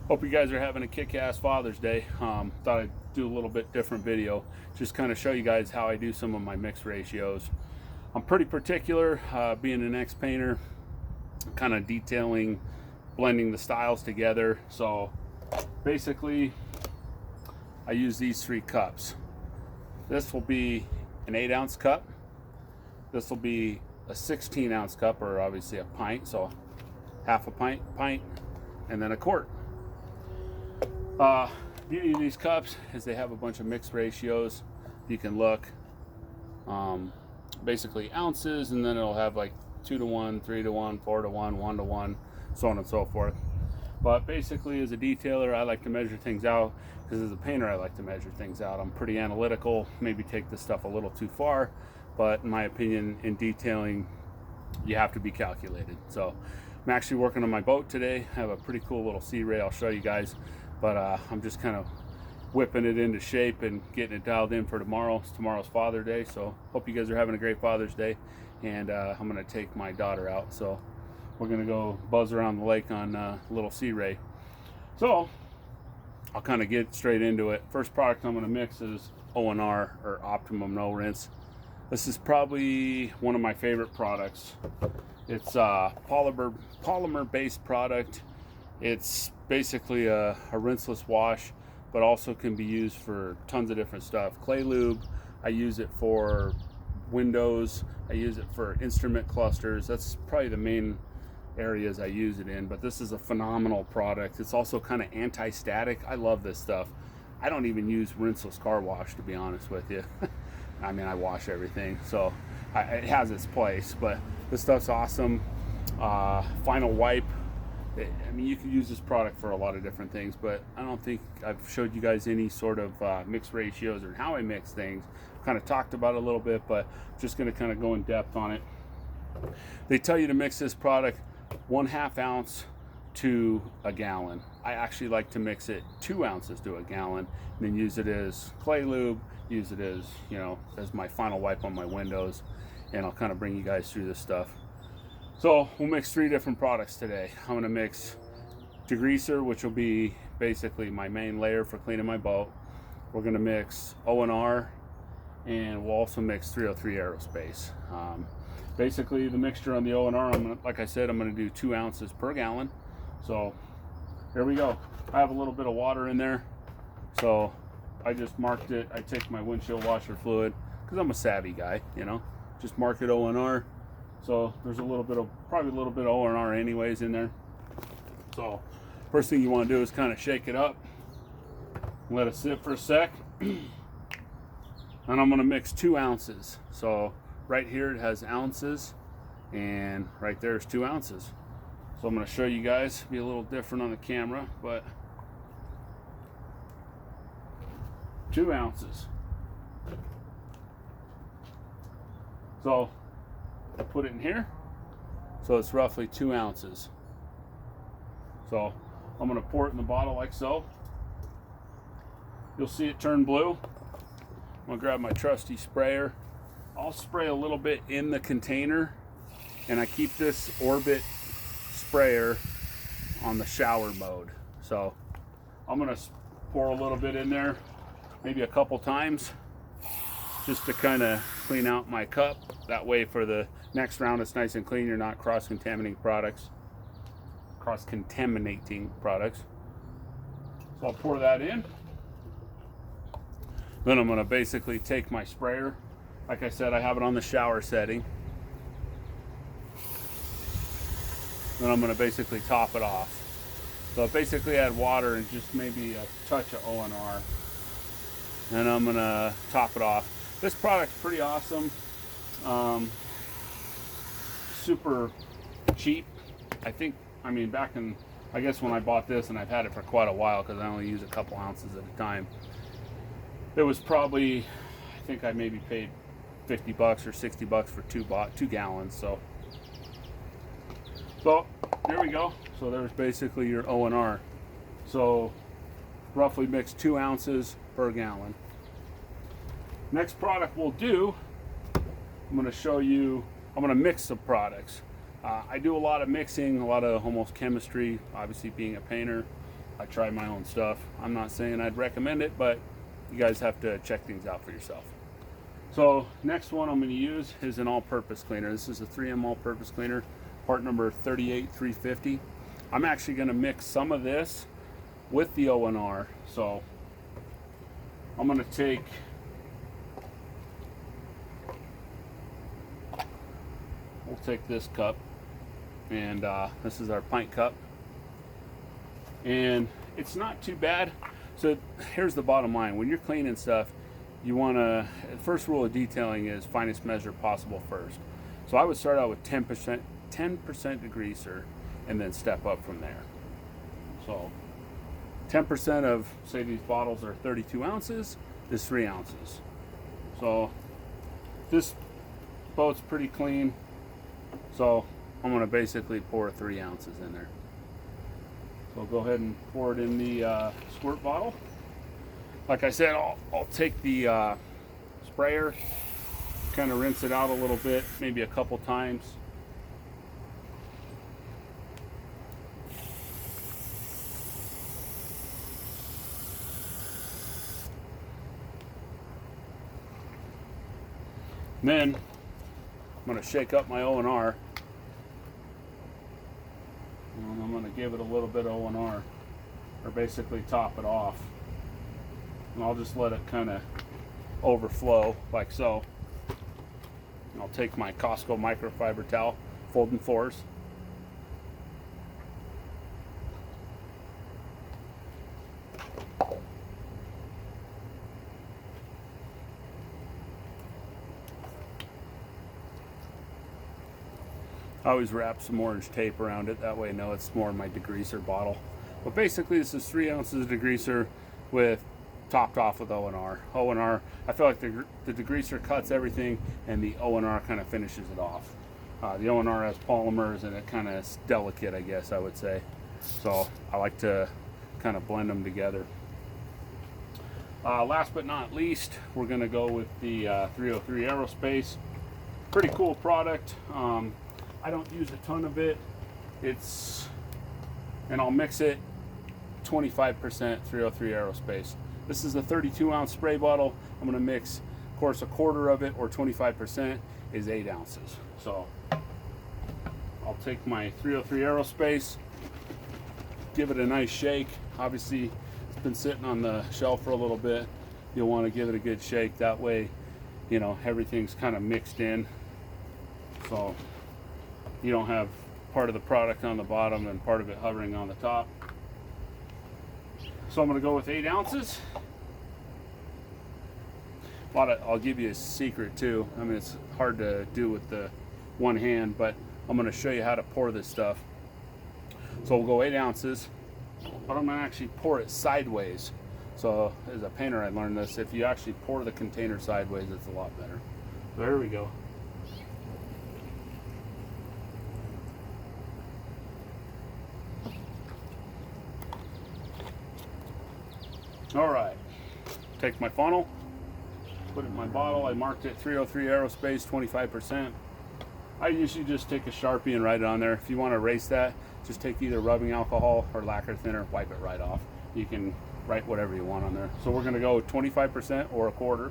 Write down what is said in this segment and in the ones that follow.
Hope you guys are having a kick-ass Father's Day. Thought I'd do a little bit different video, just kind of show you guys how I do some of my mix ratios. I'm pretty particular, being an ex-painter, kind of detailing, blending the styles together. So basically, I use these 3 cups. This will be an 8-ounce cup. This will be a 16-ounce cup, or obviously a pint, so half a pint, and then a quart. Beauty of these cups is they have a bunch of mixed ratios. You can look, basically ounces, and then it'll have like 2 to 1, 3 to 1, 4 to 1, 1 to 1, so on and so forth. But basically, as a detailer, I like to measure things out, because as a painter, I like to measure things out. I'm pretty analytical, maybe take this stuff a little too far, but in my opinion, in detailing, you have to be calculated. So I'm actually working on my boat today. I have a pretty cool little sea ray I'll show you guys, but I'm just kind of whipping it into shape and getting it dialed in for tomorrow. Tomorrow's Father's Day, so hope you guys are having a great Father's Day. And I'm going to take my daughter out, so we're going to go buzz around the lake on a little sea ray. So I'll kind of get straight into it. First product I'm going to mix is O&R, or Optimum No Rinse. This is probably one of my favorite products. It's a polymer based product. It's basically a rinseless wash, but also can be used for tons of different stuff. Clay lube, I use it for windows, I use it for instrument clusters. That's probably the main areas I use it in, but this is a phenomenal product. It's also kind of anti-static. I love this stuff. I don't even use rinseless car wash, to be honest with you. I mean, I wash everything, so it has its place, but this stuff's awesome. Final wipe. I mean, you can use this product for a lot of different things, but I don't think I've showed you guys any sort of mix ratios or how I mix things. Kind of talked about it a little bit, but I'm just going to kind of go in depth on it. They tell you to mix this product 1/2 ounce to a gallon. I actually like to mix it 2 ounces to a gallon, and then use it as clay lube, use it as, you know, as my final wipe on my windows, and I'll kind of bring you guys through this stuff. So we'll mix 3 different products today. I'm going to mix Degreaser, which will be basically my main layer for cleaning my boat. We're going to mix O&R, and we'll also mix 303 Aerospace. Basically, the mixture on the O&R, like I said, I'm going to do 2 ounces per gallon. So here we go. I have a little bit of water in there, so I just marked it. I take my windshield washer fluid, because I'm a savvy guy, you know. Just mark it O&R. So there's probably a little bit of O&R anyways in there. So first thing you want to do is kind of shake it up, let it sit for a sec. And I'm going to mix 2 ounces. So right here it has ounces, and right there is 2 ounces. So I'm going to show you guys, be a little different on the camera, but 2 ounces. So I put it in here, so it's roughly 2 ounces. So I'm going to pour it in the bottle like so. You'll see it turn blue. I'm going to grab my trusty sprayer. I'll spray a little bit in the container, and I keep this Orbit sprayer on the shower mode. So I'm going to pour a little bit in there, maybe a couple times, just to kind of clean out my cup. That way for the next round it's nice and clean. You're not cross-contaminating products. So I'll pour that in. Then I'm going to basically take my sprayer. Like I said, I have it on the shower setting. Then I'm going to basically top it off. So basically add water and just maybe a touch of O&R. And I'm going to top it off. This product's pretty awesome. Super cheap. I mean, back in, I guess when I bought this, and I've had it for quite a while because I only use a couple ounces at a time. It was probably, I think I maybe paid $50 or $60 for 2 gallons. So there we go. So there's basically your O&R. So roughly mix 2 ounces per gallon. Next product we'll do, I'm going to show you, I'm going to mix some products. I do a lot of mixing, a lot of almost chemistry, obviously being a painter. I try my own stuff. I'm not saying I'd recommend it, but you guys have to check things out for yourself. So next one I'm going to use is an all-purpose cleaner. This is a 3M all-purpose cleaner, part number 38350. I'm actually going to mix some of this with the O&R. So I'm going to take we'll take this cup, and this is our pint cup, and it's not too bad. So here's the bottom line: when you're cleaning stuff, you want to, first rule of detailing is finest measure possible first. So I would start out with 10% degreaser and then step up from there. So 10% of, say these bottles are 32 ounces, is 3 ounces. So this boat's pretty clean, so I'm going to basically pour 3 ounces in there. So I'll go ahead and pour it in the squirt bottle. Like I said, I'll take the sprayer, kind of rinse it out a little bit, maybe a couple times. And then I'm going to shake up my O&R, and I'm going to give it a little bit of O&R, or basically top it off. And I'll just let it kind of overflow like so. And I'll take my Costco microfiber towel, fold in fours. I always wrap some orange tape around it, that way I know it's more in my degreaser bottle. But basically this is 3 ounces of degreaser with topped off with O&R. O&R, I feel like the degreaser cuts everything and the O&R kind of finishes it off. The O&R has polymers and it kind of is delicate, I guess I would say. So I like to kind of blend them together. Last but not least, we're going to go with the 303 Aerospace. Pretty cool product. I don't use a ton of it. And I'll mix it 25% 303 Aerospace. This is a 32 ounce spray bottle. I'm gonna mix, of course, a quarter of it, or 25% is 8 ounces. So I'll take my 303 Aerospace, give it a nice shake. Obviously, it's been sitting on the shelf for a little bit. You'll wanna give it a good shake. That way, you know, everything's kind of mixed in. So you don't have part of the product on the bottom and part of it hovering on the top. So I'm going to go with 8 ounces. I'll give you a secret too. I mean, it's hard to do with the one hand, but I'm going to show you how to pour this stuff. So we'll go 8 ounces, but I'm going to actually pour it sideways. So as a painter, I learned this. If you actually pour the container sideways, it's a lot better. So there we go. All right, take my funnel, put it in my bottle. I marked it 303 Aerospace, 25%. I usually just take a Sharpie and write it on there. If you want to erase that, just take either rubbing alcohol or lacquer thinner, wipe it right off. You can write whatever you want on there. So we're gonna go 25% or a quarter.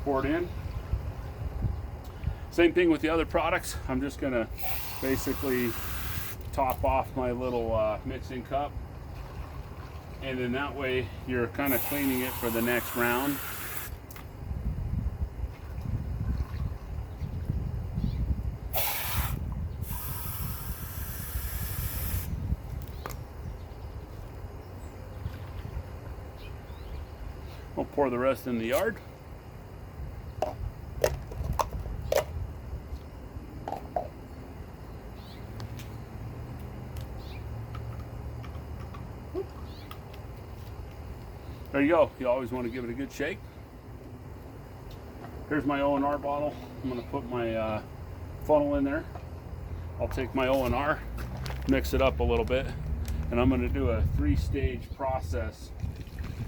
Pour it in. Same thing with the other products. I'm just gonna basically top off my little mixing cup. And then that way you're kind of cleaning it for the next round. We'll pour the rest in the yard. There you go. You always want to give it a good shake. Here's my O&R bottle. I'm going to put my funnel in there. I'll take my O&R, mix it up a little bit, and I'm going to do a 3-stage process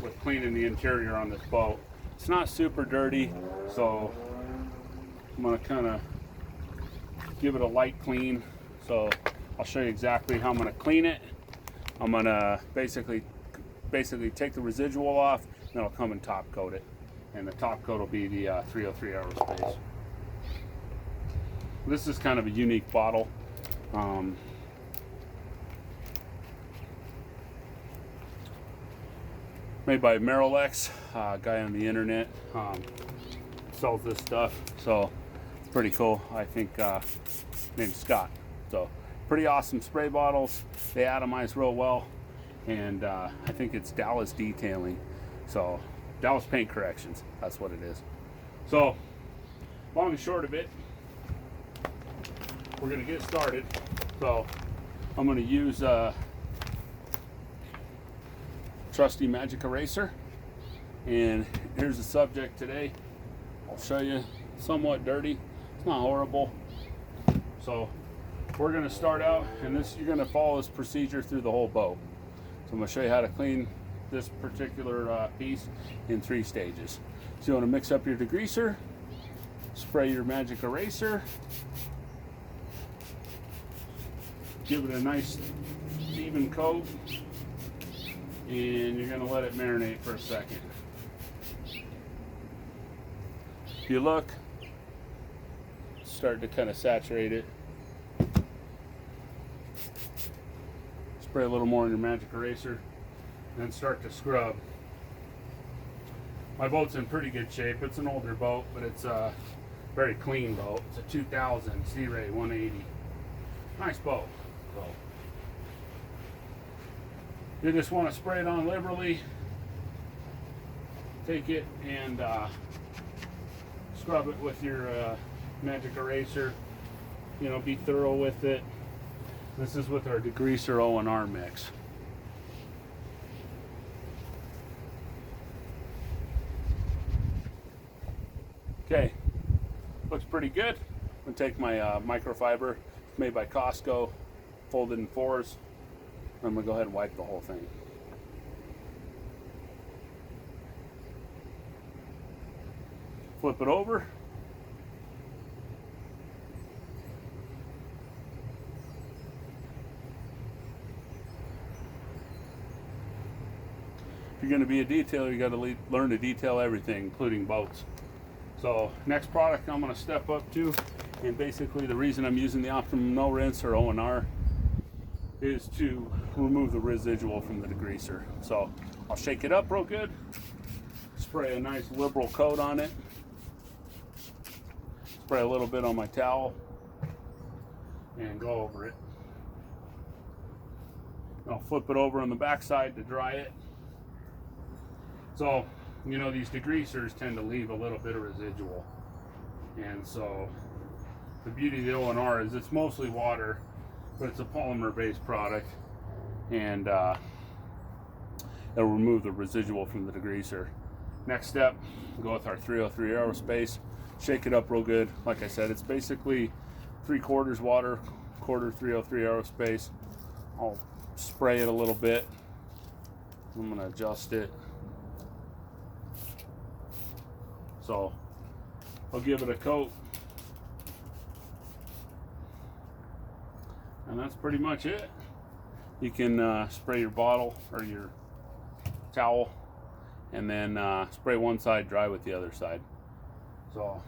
with cleaning the interior on this boat. It's not super dirty, so I'm going to kind of give it a light clean. So I'll show you exactly how I'm going to clean it. I'm gonna basically take the residual off, and I'll come and top coat it. And the top coat will be the 303 Aerospace. This is kind of a unique bottle. Made by Marilex, a guy on the internet sells this stuff, so it's pretty cool. I think named Scott. So pretty awesome spray bottles. They atomize real well, and I think it's Dallas Detailing, so Dallas Paint Corrections, that's what it is. So long and short of it, we're gonna get started. So I'm gonna use trusty magic eraser, and here's the subject today. I'll show you. Somewhat dirty, it's not horrible. So we're going to start out, and you're going to follow this procedure through the whole boat. So I'm going to show you how to clean this particular piece in 3 stages. So you want to mix up your degreaser, spray your magic eraser, give it a nice even coat, and you're going to let it marinate for a second. If you look, start to kind of saturate it. Spray a little more in your magic eraser, and then start to scrub. My boat's in pretty good shape. It's an older boat, but it's a very clean boat. It's a 2000 Sea Ray 180. Nice boat. So you just want to spray it on liberally. Take it and scrub it with your magic eraser. You know, be thorough with it. This is with our Degreaser O&R mix. Okay, looks pretty good. I'm gonna take my microfiber, made by Costco, folded in 4s. I'm gonna go ahead and wipe the whole thing. Flip it over. If you're going to be a detailer, you got to learn to detail everything, including boats. So next product I'm going to step up to, and basically the reason I'm using the Optimum No Rinse or O&R is to remove the residual from the degreaser. So I'll shake it up real good, spray a nice liberal coat on it, spray a little bit on my towel, and go over it. I'll flip it over on the backside to dry it. So, you know, these degreasers tend to leave a little bit of residual. And so the beauty of the O&R is it's mostly water, but it's a polymer-based product, and it'll remove the residual from the degreaser. Next step, go with our 303 Aerospace. Shake it up real good. Like I said, it's basically 3/4 water, 1/4 303 Aerospace. I'll spray it a little bit. I'm going to adjust it. So I'll give it a coat, and that's pretty much it. You can spray your bottle or your towel, and then spray one side, dry with the other side. So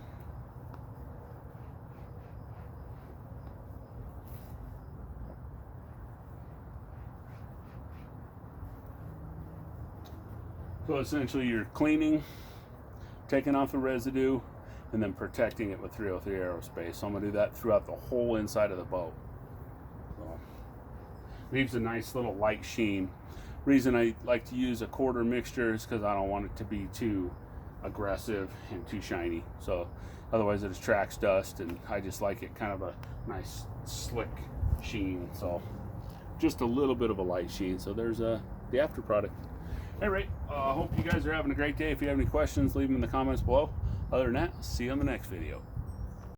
essentially you're cleaning, taking off the residue, and then protecting it with 303 Aerospace. So I'm going to do that throughout the whole inside of the boat. So, leaves a nice little light sheen. Reason I like to use a 1/4 mixture is because I don't want it to be too aggressive and too shiny. So otherwise it attracts dust, and I just like it kind of a nice slick sheen. So just a little bit of a light sheen. So there's the after product. Anyway, I hope you guys are having a great day. If you have any questions, leave them in the comments below. Other than that, see you on the next video.